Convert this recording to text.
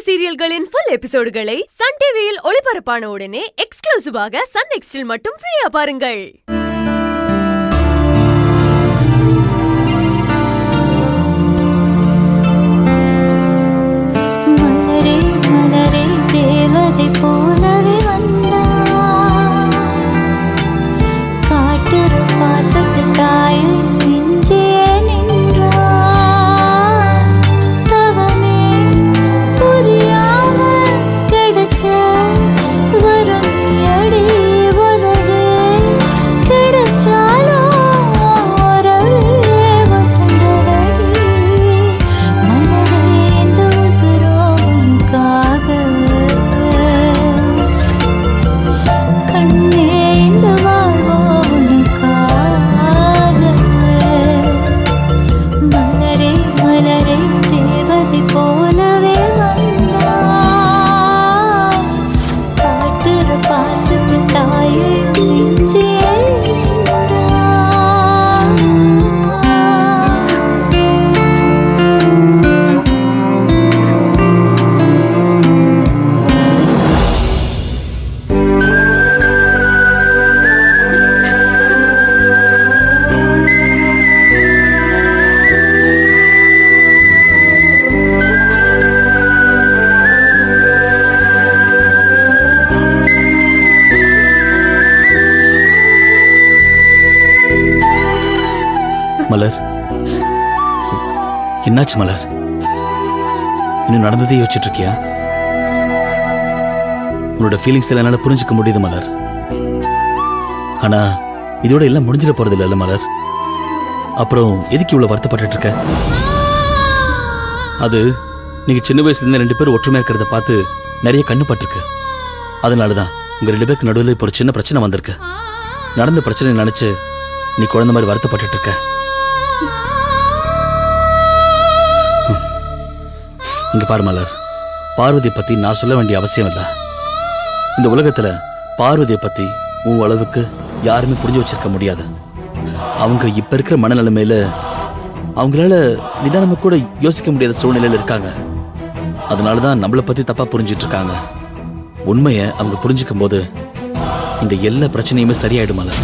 சீரியல்களின் full எபிசோடுகளை Sun டிவியில் ஒளிபரப்பான உடனே எக்ஸ்க்ளூசிவாக சன் நெக்ஸ்டில் மட்டும் ஃப்ரீயா பாருங்கள். மலர், என்னாச்சு மலர்? இன்னும் நடந்ததே யோசிச்சுட்டு இருக்கியா? உன்னோட ஃபீலிங்ஸ் என்னால புரிஞ்சுக்க முடியுது மலர். ஆனா இதோட எல்லாம் முடிஞ்சிட போறது இல்ல மலர். அப்புறம் எதுக்கு இவ்வளவு வருத்தப்பட்டு இருக்க? அது நீங்க சின்ன வயசுல இருந்து 2 பேரும் ஒற்றுமையா இருக்கிறத பார்த்து நிறைய கண்ணு பட்டிருக்கு. அதனாலதான் உங்க 2 பேருக்கு நடுவில் இப்போ ஒரு சின்ன பிரச்சனை வந்திருக்கு. நடந்த பிரச்சனை நினைச்சு நீ குழந்தை மாதிரி வருத்தப்பட்டு இருக்க. இங்க பாரு மலர், பார்வதியை பத்தி நான் சொல்ல வேண்டிய அவசியம் இல்லை. இந்த உலகத்துல பார்வதியை பத்தி உன் அளவுக்கு யாருமே புரிஞ்சு வச்சிருக்க முடியாது. அவங்க இப்ப இருக்கிற மனநிலைமையில அவங்களால நிதானமா கூட யோசிக்க முடியாத சூழ்நிலையில இருக்காங்க. அதனாலதான் நம்மளை பத்தி தப்பா புரிஞ்சிட்டு இருக்காங்க. உண்மையை அவங்க புரிஞ்சுக்கும் போது இந்த எல்லா பிரச்சனையுமே சரியாயிடும் மலர்.